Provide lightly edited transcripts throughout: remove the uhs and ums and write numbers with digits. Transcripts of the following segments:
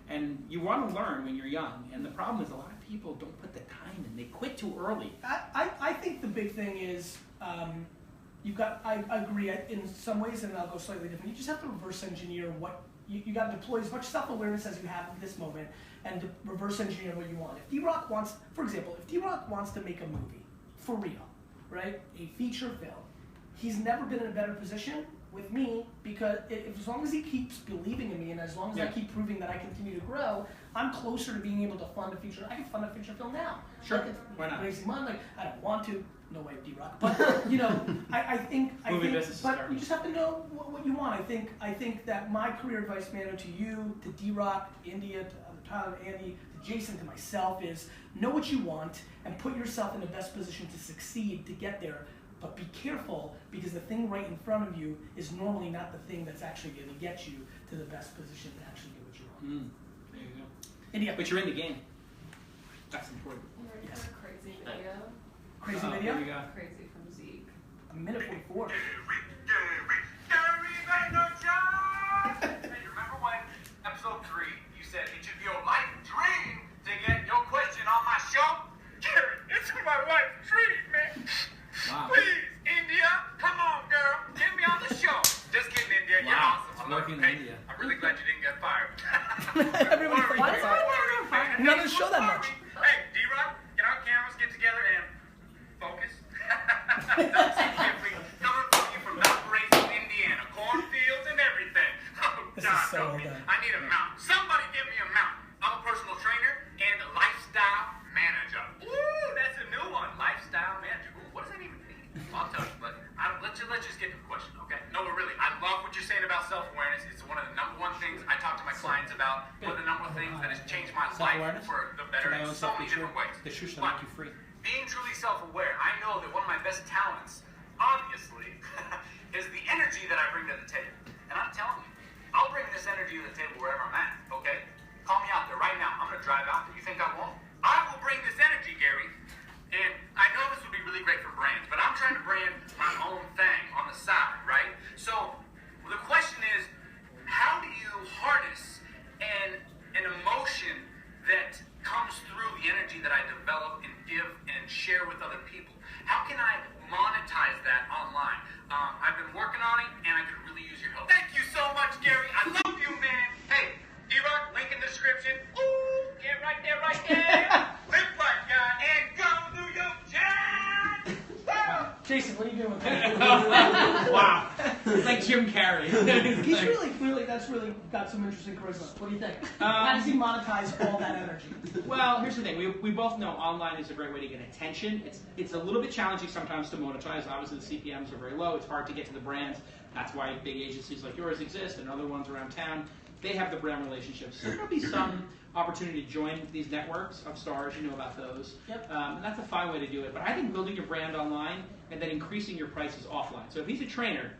And you want to learn when you're young. And the problem is a lot of people don't put the time in. They quit too early. I think the big thing is you've got. I agree in some ways, and I'll go slightly different. You just have to reverse engineer what you got to deploy as much self-awareness as you have in this moment, and to reverse engineer what you want. If D-Rock wants, for example, if D-Rock wants to make a movie for real, right, a feature film, he's never been in a better position with me because as long as he keeps believing in me and as long as I keep proving that I continue to grow, I'm closer to being able to fund a feature. I can fund a feature film now. Sure. Like why not? Raising money, like I don't want to. No way, D-Rock. But you know, I think. But you just have to know what you want. I think that my career advice, Mano, to you, to D-Rock, to India, to Tyler, to Andy, to Jason, to myself, is know what you want and put yourself in the best position to succeed to get there. But be careful, because the thing right in front of you is normally not the thing that's actually going to get you to the best position to actually get what you want. There you go. India. But you're in the game. That's important. Yes. Crazy video. Crazy video? Here we go. Crazy from Zeke. A minute 44. Hey, remember when episode 3 you said it should be your life dream to get your question on my show? Gary, it's my life dream, man. Wow. Please, India, come on, girl, get me on the show. Just kidding, India, you're awesome. It's working in India. I'm really glad you didn't get fired. Everybody Don't worry, fired. don't worry, man. You're not going to show that much. Hey, D-Rock, get our cameras, get together, and focus. That's it, coming from you from Valparaiso, Indiana, cornfields and everything. Oh, This is God, so help me. done. I need a mount. Somebody give me a mount. I'm a personal trainer and a lifestyle manager. Ooh, that's a new one. Lifestyle manager. Ooh, what does that even mean? I'll tell you, but let's just get to the question, okay? No, but really, I love what you're saying about self-awareness. It's one of the number one things I talk to my clients about. One of the number one things that has changed my life for the better in so many different ways. The shoe shall But make you free. being truly self-aware, I know that one of my best talents, obviously, is the energy that I bring to the table. And I'm telling you, I'll bring this energy to the table wherever I'm at, okay? Call me out there right now. I'm going to drive out there. You think I won't? I will bring this energy, Gary. And I know this would be really great for brands, but I'm trying to brand my own thing on the side, right? So the question is, how do you harness an emotion that comes through the energy that I develop and give and share with other people? How can I monetize that online? I've been working on it, and I could really use your help. Thank you so much, Gary. I love you, man. Hey, D-Rock, link in the description. Ooh, get right there, right there. Live like God and go New York Giants. Woo! Jason, what are you doing with that? Wow. It's like Jim Carrey. He's really, that's really got some interesting charisma. What do you think? How does he monetize all that energy? Well, here's the thing. We both know online is a great way to get attention. It's a little bit challenging sometimes to monetize. Obviously, the CPMs are very low. It's hard to get to the brands. That's why big agencies like yours exist and other ones around town. They have the brand relationships. So there'll be some opportunity to join these networks of stars. You know about those. Yep. And that's a fine way to do it. But I think building your brand online and then increasing your prices offline. So if he's a trainer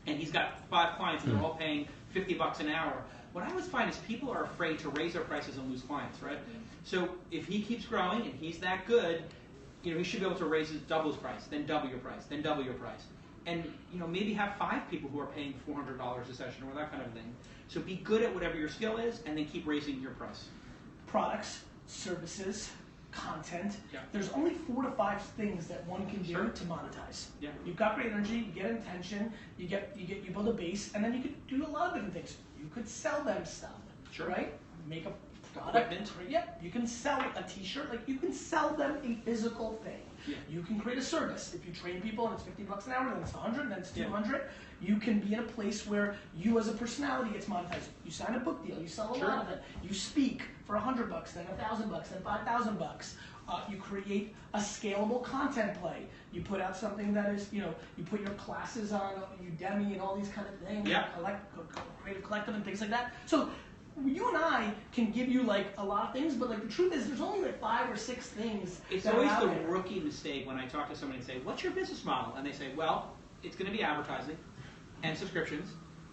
and he's got 5 clients and they're all paying $50 an hour, what I always find is people are afraid to raise their prices and lose clients, right? So if he keeps growing and he's that good, you know, he should be able to raise double his price, then double your price, then double your price. And, you know, maybe have 5 people who are paying $400 a session or that kind of thing. So be good at whatever your skill is and then keep raising your price. Products, services, content. Yeah. There's only 4 to 5 things that one can do to monetize. Yeah. You've got great energy, you get intention, you build a base, and then you could do a lot of different things. You could sell them stuff. Sure. Right? Make a product. Equipment. Yep. You can sell a t-shirt, like you can sell them a physical thing. Yeah. You can create a service. If you train people and it's $50 an hour, then it's 100, then it's 200. You can be in a place where you as a personality gets monetized. You sign a book deal, you sell a lot of it. You speak for $100, then $1,000, then $5,000. You create a scalable content play. You put out something that is, you know, you put your classes on Udemy and all these kind of things, Creative Collective and things like that. So you and I can give you like a lot of things, but like the truth is there's only like 5 or 6 things. It's that always are out the there. rookie mistake when I talk to somebody and say, what's your business model? And they say, well, it's going to be advertising and subscriptions,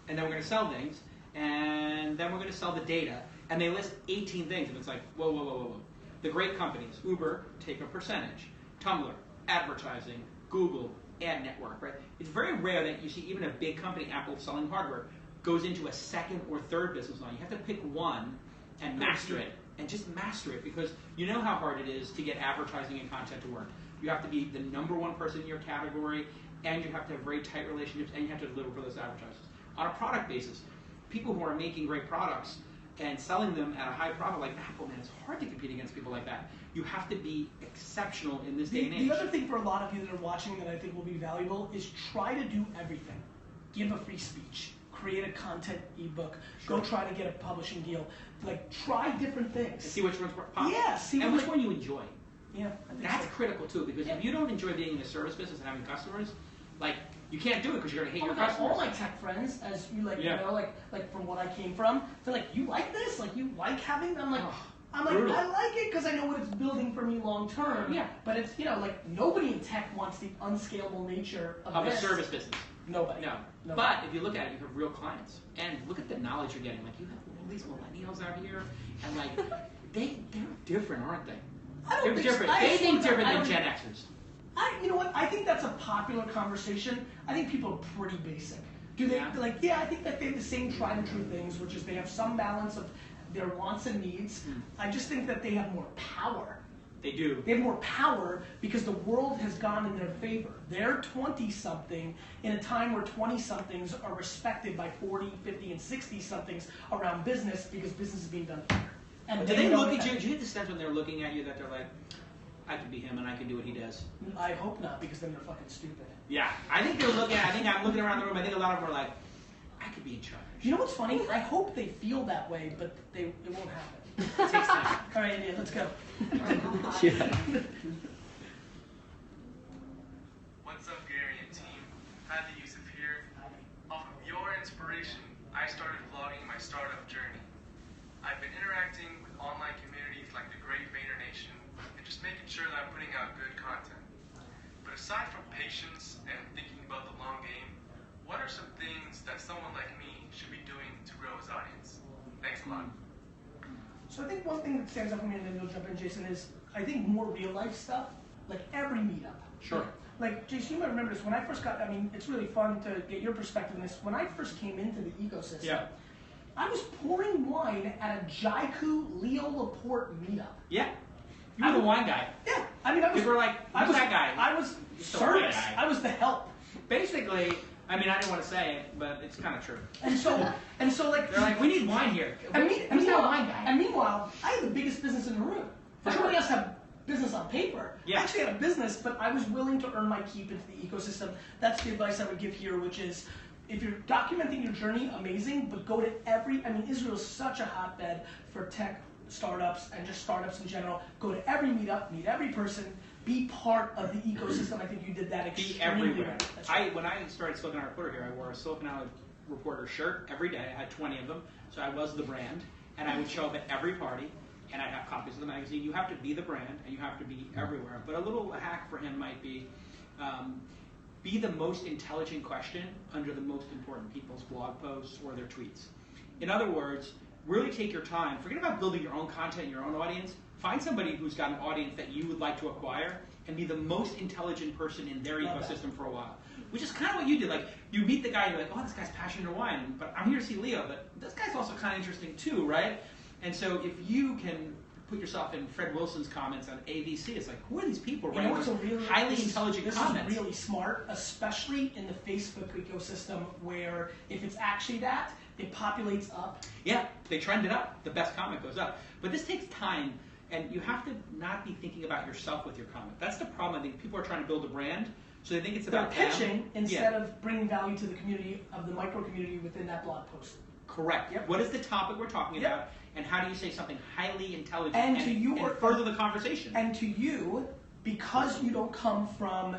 and then we're going to sell things, and then we're going to sell the data. And they list 18 things, and it's like, whoa, whoa, whoa, whoa, whoa. The great companies, Uber, take a percentage. Tumblr, advertising. Google, ad network, right? It's very rare that you see even a big company, Apple, selling hardware, goes into a second or third business line. You have to pick one and master it. And just master it, because you know how hard it is to get advertising and content to work. You have to be the #1 person in your category, and you have to have very tight relationships, and you have to deliver for those advertisers. On a product basis, people who are making great products and selling them at a high profit like Apple, man, it's hard to compete against people like that. You have to be exceptional in this day and age. The other thing for a lot of you that are watching that I think will be valuable is try to do everything. Give a free speech, create a content ebook, go try to get a publishing deal. Like, try different things. And see which one's popular. Yeah, see and which one you enjoy. Yeah, I think That's so. critical too, because if you don't enjoy being in the service business and having customers, like, you can't do it because you're gonna hate your customers. All my tech friends, as you like, Yeah. you know, like from what I came from, they're like, you like this? Like, you like having them? I'm like, brutal. I like it because I know what it's building for me long term. Yeah. But it's, you know, like, nobody in tech wants the unscalable nature of Of a this. service business. Nobody. No. Nobody. But if you look at it, you have real clients. And look at the knowledge you're getting. Like, you have all these millennials out here, and like, they're different, aren't they? I don't They're think different. so. They think different I than don't- Gen Xers. You know what? I think that's a popular conversation. I think people are pretty basic. Do they? Yeah. Like, yeah, I think that they have the same tried and true things, which is they have some balance of their wants and needs. I just think that they have more power. They do. They have more power because the world has gone in their favor. They're 20-something in a time where 20-somethings are respected by 40, 50, and 60-somethings around business because business is being done here. And Do they know look at that. you? Do you get the sense when they're looking at you that they're like, I could be him and I could do what he does? I hope not, because then they're fucking stupid. Yeah. I think they're looking. I think I'm looking around the room. I think a lot of them are like, I could be in charge. You know what's funny? I hope they feel that way, but it won't happen. It takes time. All right, India, let's go. What's up, Gary and team? Hadi Yusuf here. Off of your inspiration, I started vlogging my startup journey. I've been interacting with online communities like the Great Vayner Nation and just making sure that I'm putting out good content. But aside from patience and thinking about the long game, what are some things that someone like me should be doing to grow his audience? Thanks a lot. So I think one thing that stands out for me, and then you'll jump in, Jason, is I think more real life stuff, like every meetup. Sure. Like, Jason, you might remember this. When I first got, I mean, it's really fun to get your perspective on this. When I first came into the ecosystem, I was pouring wine at a Jaiku Leo Laporte meetup. Yeah. You were the wine guy. Yeah. I mean, I was. People were like, who's that guy? I was He's the wine service. guy. I was the help. Basically, I mean, I didn't want to say it, but it's kind of true. And so like. They're like, we need wine here. And Who's that wine guy? And meanwhile, I had the biggest business in the room. For sure. Everybody else had business on paper. Yeah. I actually had a business, but I was willing to earn my keep into the ecosystem. That's the advice I would give here, which is, if you're documenting your journey, amazing, but go to Israel's such a hotbed for tech startups and just startups in general. Go to every meetup, meet every person, be part of the ecosystem. I think you did that Be extremely everywhere. well. That's right. When I started Silicon Valley Reporter here, I wore a Silicon Valley Reporter shirt every day. I had 20 of them, so I was the brand, and I would show up at every party, and I'd have copies of the magazine. You have to be the brand, and you have to be everywhere. But a little hack for him might be the most intelligent question under the most important people's blog posts or their tweets. In other words, really take your time. Forget about building your own content, your own audience. Find somebody who's got an audience that you would like to acquire and be the most intelligent person in their ecosystem for a while. Which is kind of what you did. Like, you meet the guy, you're like, oh, this guy's passionate in wine, but I'm here to see Leo, but this guy's also kind of interesting too, right? And so if you can put yourself in Fred Wilson's comments on AVC, it's like, who are these people You know writing what's these highly intelligent comments? This is really smart, especially in the Facebook ecosystem, where if it's actually that, it populates up. Yeah, they trend it up. The best comment goes up. But this takes time, and you have to not be thinking about yourself with your comment. That's the problem. I think people are trying to build a brand, so they think it's They're about pitching them. instead of bringing value to the community, of the micro community within that blog post. Correct. Yep. What is the topic we're talking Yep. about, and how do you say something highly intelligent And to you, and further the conversation? And to you, because you don't come from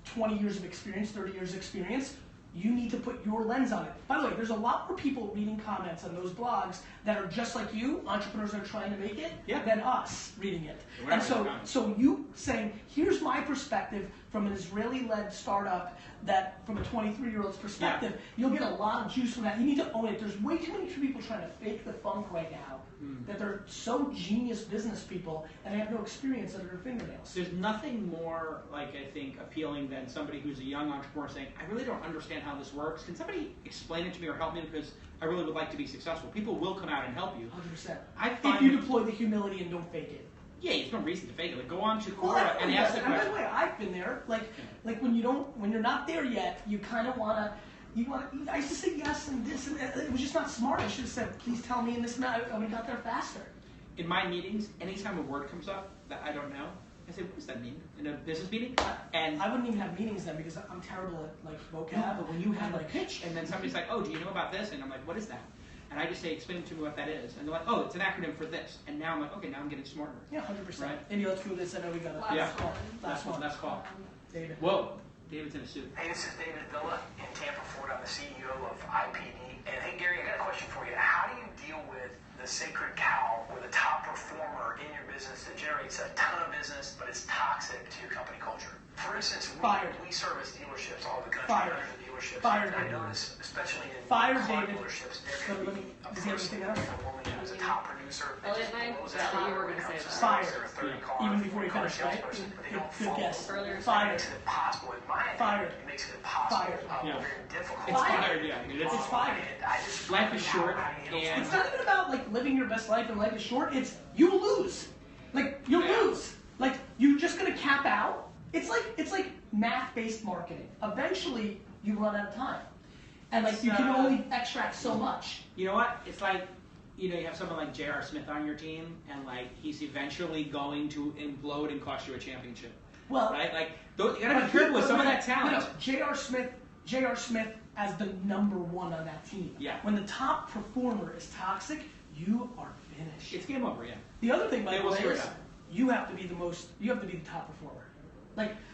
20 years of experience, 30 years of experience, you need to put your lens on it. By the way, there's a lot more people reading comments on those blogs that are just like you, entrepreneurs that are trying to make it, Yeah. than us reading it. We're And not so, reading comments. so you saying, here's my perspective, from an Israeli-led startup that, from a 23-year-old's perspective, you'll get a lot of juice from that. You need to own it. There's way too many people trying to fake the funk right now that they're so genius business people and they have no experience under their fingernails. There's nothing more, like, I think, appealing than somebody who's a young entrepreneur saying, I really don't understand how this works. Can somebody explain it to me or help me because I really would like to be successful? People will come out and help you. 100%. I find If you deploy the humility and don't fake it. Yeah, there's no reason to fake it. Like, go on to Well, Quora and ask the and by question. the way, I've been there. Like when you're not there yet, you kind of I used to say yes and this, and it was just not smart. I should have said, please tell me in this amount. I would have got there faster. In my meetings, anytime a word comes up that I don't know, I say, what does that mean? In a business meeting? And I wouldn't even have meetings then because I'm terrible at like vocab. no, but when you have a like pitch and then somebody's like, oh, do you know about this? And I'm like, what is that? And I just say, explain to me what that is. And they're like, oh, it's an acronym for this. And now I'm like, okay, now I'm getting smarter. Yeah, 100%. Right. Indy, let's move this. I know we got a Yeah. last one. Last call. David. Whoa, David's in a suit. Hey, this is David Villa in Tampa, Florida. I'm the CEO of IPD. And hey, Gary, I got a question for you. How do you deal with the sacred cow or the top performer in your business that generates a ton of business, but it's toxic to your company culture? For instance, we service dealerships, all the country, Fired. hundreds of dealerships. Fired. I notice, especially in Fired, car David. dealerships, So there let can me- be a does he have person, anything else? a woman who's a top producer that Elliot just and I blows thought out you were when it gonna comes say to that. sales. Fired. They're a 30 car, Even before you 40 car finish, right? salesperson, but they don't Good follow guess. through. Earlier That Fired. makes it impossible. In my opinion, Fired. it makes it impossible, Fired. Yeah. very difficult. It's Fired. fired, yeah. I mean, It's fired. And I just Life is short, and It's not even about like living your best life and life is short. It's you lose. Like you Yeah. lose. Like you're just gonna cap out. It's like math-based marketing. Eventually you run out of time. And like you can only extract so much. You know what? It's like, you have someone like J.R. Smith on your team, and like he's eventually going to implode and cost you a championship. Well, Right? Like, you gotta be careful with some of that talent. No, J.R. Smith as the number one on that team. Yeah. When the top performer is toxic, you are finished. It's game over, yeah. The other thing, by They the will way, screw it is up. you have to be the top performer.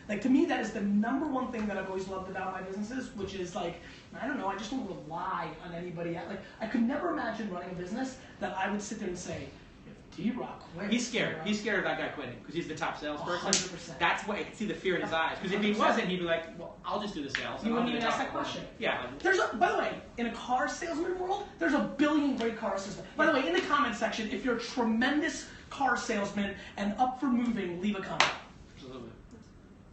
Like to me, that is the number one thing that I've always loved about my businesses, which is like, I don't know, I just don't rely on anybody else. Like, I could never imagine running a business that I would sit there and say, if D-Rock quits. He's scared. He's scared of that guy quitting because he's the top salesperson. 100%. That's why I can see the fear in his eyes. Because if he 100%. wasn't, he'd be like, well, I'll just do the sales. and You I'll wouldn't be the even ask top that performer." question. Yeah. By the way, in a car salesman world, there's a billion great car salesmen. By the way, in the comment section, if you're a tremendous car salesman and up for moving, leave a comment. Absolutely.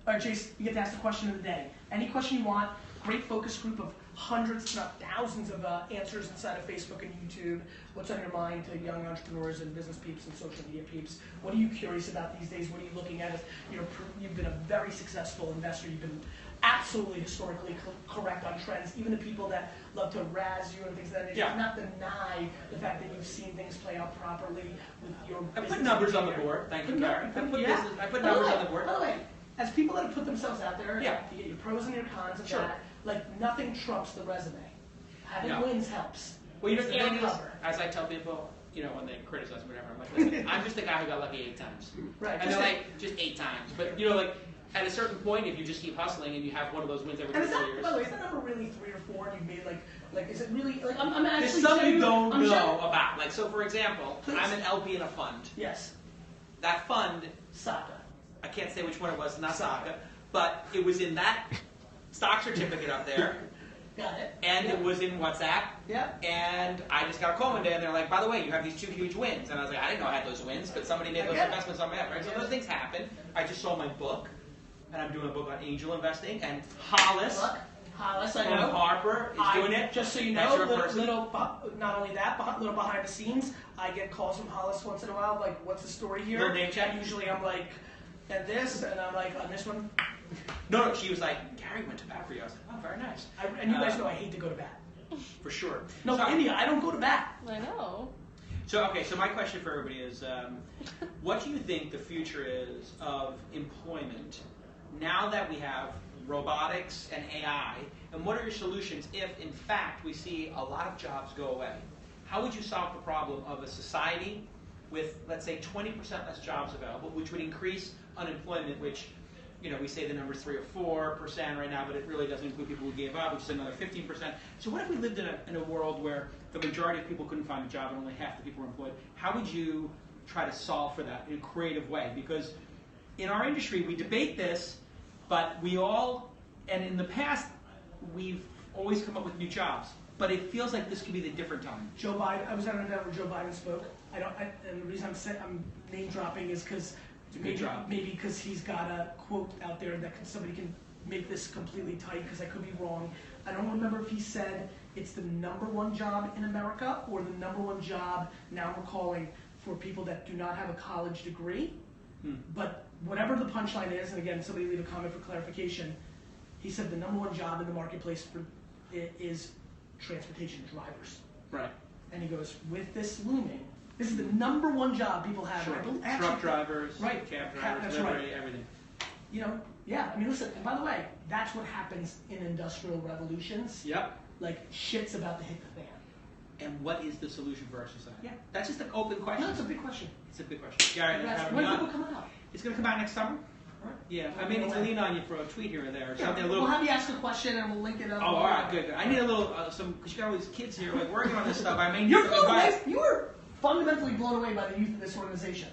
All right, Chase, you get to ask the question of the day. Any question you want, great focus group of hundreds, if not thousands of answers inside of Facebook and YouTube. What's on your mind to young entrepreneurs and business peeps and social media peeps? What are you curious about these days? What are you looking at? You've been a very successful investor. You've been absolutely historically correct on trends. Even the people that love to razz you and things like that, Yeah. do not deny the fact that you've seen things play out properly with your I put business numbers on the behavior. board. Thank you, Put Gary. I put By the numbers way- on the board. By the way, as people that have put themselves out there, Yeah. you get your pros and your cons of Sure. that. Like nothing trumps the resume. Having Yeah. wins helps. Well, the It's thing on is, cover. as I tell people, when they criticize me, whatever, I'm like, listen, I'm just the guy who got lucky 8 times. Right. And they're like, just 8 times. But, like, at a certain point, if you just keep hustling and you have one of those wins every And 3 is that, years. by the way, is that number really 3 or 4? And you've made like, is it really like? I'm actually. There's some you don't I'm know genuine- about. Like, so for example, Please. I'm an LP in a fund. Yes. That fund, Saka. I can't say which one it was, not Saka, but it was in that stock certificate up there, Got it. and Yeah. it was in WhatsApp. Yeah. And I just got a call one day, and they're like, by the way, you have these 2 huge wins. And I was like, I didn't know I had those wins, but somebody made those get it. investments on my app, right? So those things happen. I just sold my book, and I'm doing a book on angel investing, and Hollis Look, Hollis, I from know. Harper is doing it. Just so you That's know, your person. not only that, little behind the scenes, I get calls from Hollis once in a while, like, what's the story here? Little name check? Usually I'm like, and this, and I'm like, on this one. No, she was like, Gary went to bat for you. I was like, oh, very nice. And you guys know I hate to go to bat. For sure. No, So- India, I don't go to bat. I know. So, okay, so my question for everybody is, what do you think the future is of employment now that we have robotics and AI, and what are your solutions if, in fact, we see a lot of jobs go away? How would you solve the problem of a society with, let's say, 20% less jobs available, which would increase unemployment, which, we say the number's 3 or 4% right now, but it really doesn't include people who gave up, which is another 15%. So what if we lived in a world where the majority of people couldn't find a job and only half the people were employed? How would you try to solve for that in a creative way? Because in our industry, we debate this, But we all, and in the past, we've always come up with new jobs. But it feels like this could be the different time. Joe Biden. I was at an event where Joe Biden spoke. And the reason I'm name dropping is because maybe because he's got a quote out there that somebody can make this completely tight. Because I could be wrong. I don't remember if he said it's the #1 job in America or the #1 job. Now I'm recalling for people that do not have a college degree. But whatever the punchline is, and again, somebody leave a comment for clarification. He said the #1 job in the marketplace is transportation drivers. Right. And he goes, with this looming, this is the #1 job people have. Sure. Actually, Truck drivers, right. cab drivers, That's delivery, right. everything. You know, yeah. I mean, listen. And by the way, that's what happens in industrial revolutions. Yep. Like shit's about to hit the fan. And what is the solution for our society? Yeah. That's just an open question. No, it's a big question. It's a big question. Gary, When's it come out? it's going to come out next summer. Right. Yeah, I may need to lean on you for a tweet here or there. Or Yeah, something a we'll little. have you ask a question and we'll link it up. Oh, all right, good. I need a little some because you got all these kids here like working on this stuff. I may need You're some blown away. advice. You were fundamentally blown away by the youth of this organization.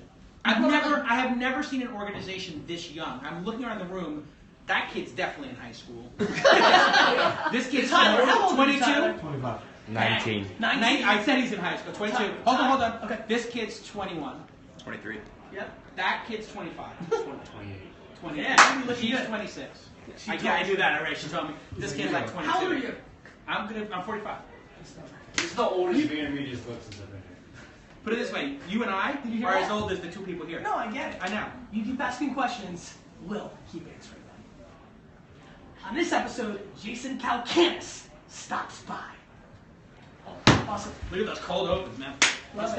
I have never seen an organization this young. I'm looking around the room. That kid's definitely in high school. This kid's Tyler, how old are you, 22. Tyler? 25. 19. 19. I said he's in high school. 22. Tyler, Hold on. okay. This kid's 21. 23. Yep. That kid's 25. 28. 20. Yeah, you look She's good. 26. She I told do me. that already. She told me. This kid's like 22. How old are you? I'm 45. This is the oldest VaynerMedia's book since I've been here. Put it this way: you and I Did you hear are that? as old as the two people here. No, I get it. I know. You keep asking questions, we'll keep answering them. On this episode, Jason Calcanis stops by. Awesome. Look at those cold opens, man. Love it.